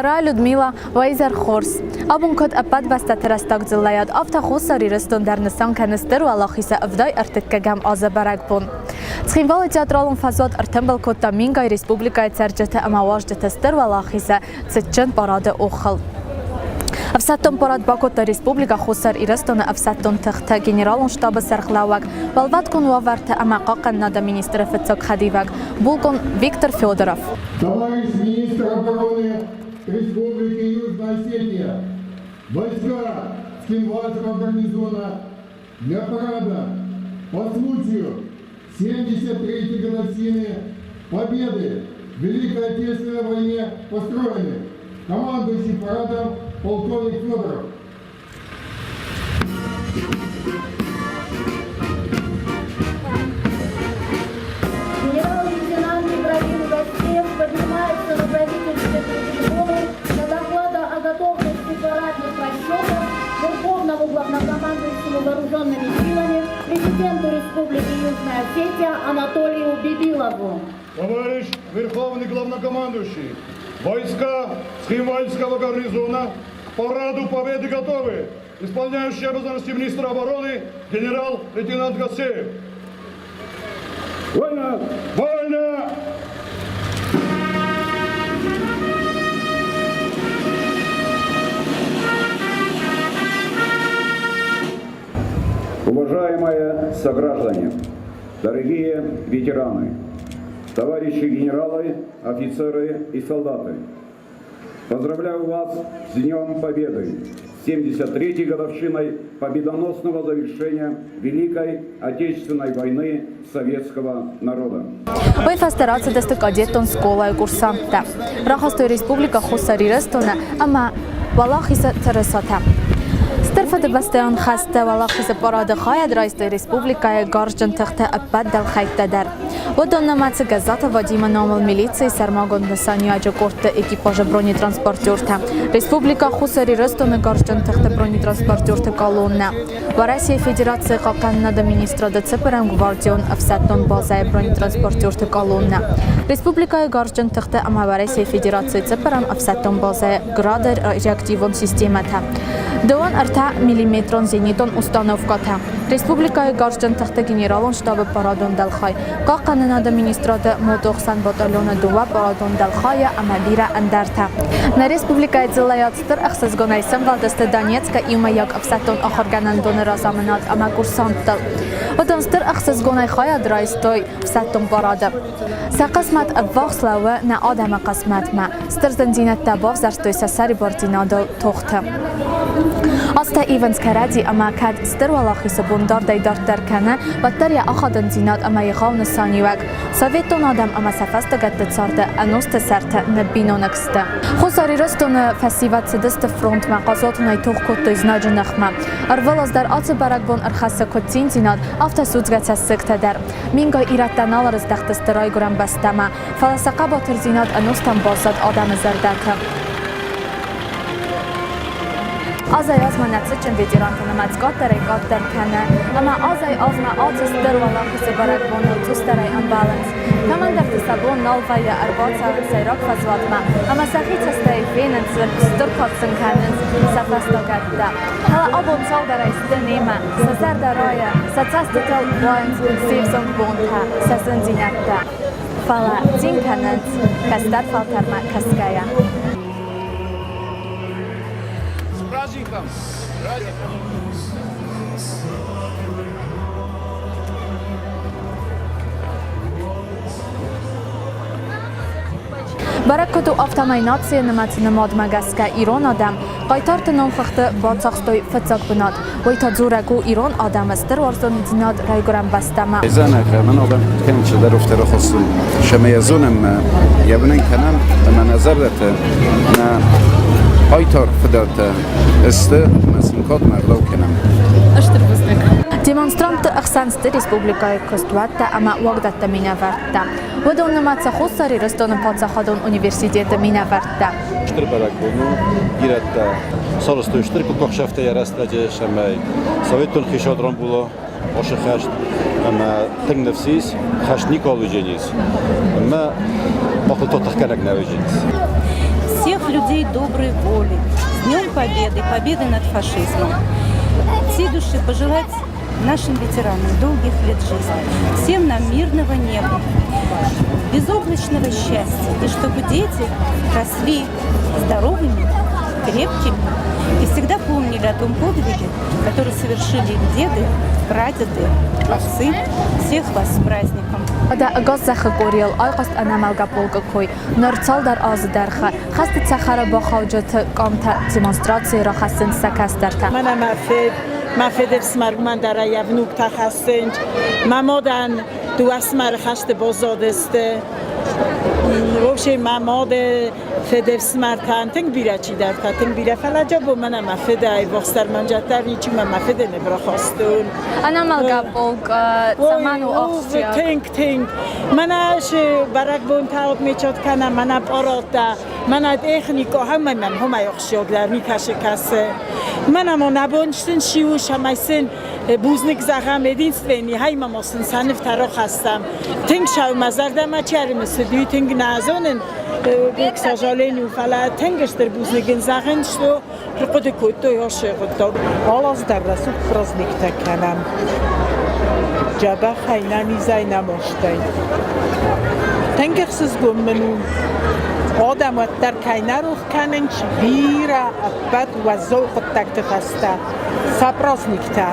Сара Людмила Вайзер-Хорс. Абун код апад баста терастак зилаяд афта хусари рестон дар нисан канистер ва лахиса авдай артиккагам азабарак бун. Цхинвали театралун фазот артембал котта мингай республикай церджете амаваж детестер ва лахиса цитчен параде охал. Афсаттон парад Бакота республика хусар ирестона афсаттон тахта генералун штаба сархлавак валват кун ваварта амакакан нада министра фицок хадивак булкон Виктор Федоров. Товарищ министр обороны Республики Южная Осетия, войска Цхинвальского гарнизона для парада по случаю 73-й годовщины победы в Великой Отечественной войне построены. Командующий парадом полковник Федоров. Генерал-лейтенант Ибрагим Гостев поднимается на правительственную трибуну для доклада о готовности парадных расчетов Верховному главнокомандующему вооруженными силами президенту Республики Южная Осетия Анатолию Бибилову. Товарищ Верховный главнокомандующий, войска Цхинвальского гарнизона к параду победы готовы. Исполняющий обязанности министра обороны генерал-лейтенант Гостев. Война! Война! Уважаемые сограждане, дорогие ветераны, товарищи генералы, офицеры и солдаты, поздравляю вас с Днем Победы, 73-й годовщиной победоносного завершения Великой Отечественной войны советского народа. Ой фастерация дестек одетон скола и курсанта. Рахастой республика хусари рестона, ама валахиса тересата. Стерфад бастеон хасте валахиса парады хаяд райстой республикая гаржан тахта аппаддал хайттадар. Водонна мацы газата Вадима номал милиции сармагон насанию аджакорта экипажа бронетранспортерта. Республика хусари рестона гаржан тахта бронетранспортерта колонна. В России Федерации каканнада министра ДЦПРМ гвардион афсаттон базая бронетранспортерта колонна. Республика гаржан тахта ама в России Федерации ЦПРМ афсаттон базая града реактивон системата. Доан арта миллиметрон зенитон установката. Республика гаржан тахта генералон штаба парадон далхай. Каканнада министрада мо-90 батальона дува парадон далхая амадира андарта. На республика зилаят стар ахсазгонайсан валдаста Донецка и маяк афсаттон ахарганан донера заманат ама курсанттал. Одан стар ахсазгонай хая драйстой афсаттон парада. Сақасмат аввахслава на адама қасматма. Стар зандинат табав зарстой сасари бардинадо тохта. Аста Иванска ради ама кад стар валахиса бундар дайдартар кана ваттария ахадан зинат ама яхавна санивак. Советон адам ама сафаста гатта царда аноста сарта набинонакста. Хусари ростона фасиват седеста фронт мақазотунай тухкоттой знаджанахма. Арвалаз дар аца баракбон архаса котзин зинат афта суцгаца сектадар. Минга ираттанал раздахта старай гурам бастама. Фаласаqa батыр зинат аностан базад адам зардата. Azay azma natsichin veterantana matskotare kottar kana ama azay azma altis derwala khisabarak bono tustaray unbalance Commander Sabon Novaya Arbotsa Sayrak Fazvatma ama sakhita stay financer sturkotsen kanens safastogatda hala abon saldaray stenema sazardaraya satsastatal points sivson bonta sasanzinatta fala tinkanens kastat faltarma kaskaya Праздником! Праздником! Баракоту автомайнация намацина модмагаска Ирон адам қайтарты номхахты бацахстой фацак бинад вайта зурагу Ирон адам астер варзон динад райгурам бастама زنك من أودم كنت شدرو فترة خص شميزونم يبنن كنام من نظرت أنا قایتار فدات است مسلکات مردو کنم. اشتر بزنک. Демонстранты Ахсанской республикой Костватта ама Уагдатта Минаварта. Водон намаца хусари Ростона Пацахадон университета Минаварта. Штыр барак бону иратта сарыстой штыр куках шафта ярастаje шамай. Советон хишадран було оше хашт ама тинг нефсис хашт николу женис. Ама мақлто тахканак навежинис. Всех всех людей доброй воли. С Днем Победы, победы над фашизмом. Всей души пожелать нашим ветеранам долгих лет жизни, всем нам мирного неба, безоблачного счастья, и чтобы дети росли здоровыми, крепкими и всегда помнили о том подвиге, который совершили их деды, прадеды, отцы. Всех вас с праздником! Ода агаз захагорил, айқаст анамалга полгакой, норцал дар аздарха, хасти цахара ба хавджат камта демонстрации ра хастен сакастерта. Mana mafedevs margman dara yavnuk takhassenj mamodan duasmar khashte bozodeste вообще мамоде федевс маркан тинг бирачи дарка тинг бира фаладжа бо мана мафедай вохстар манжатар ничи мафеде небрахостун анамалга полг саману ахшия тинг манаш барак бон таоб мечот кана мана порота мана технико хамман хомай ахшиог дар микаше касе мана монабонштин шиу шамайсен бузник загам единственный хаймамосн саниф таро хастам тинг шау мазардамачари сдуй тинг назонен к сожалению фала тенгштер бузниген заган что приходит кото ёшегото алаз даррасу праздник таканам джаба хайнани зайнамоштай тенгерсиз гоммену آدم در کینه روح کننچ بیره بد و ذوق تکت خسته سپراس نیکته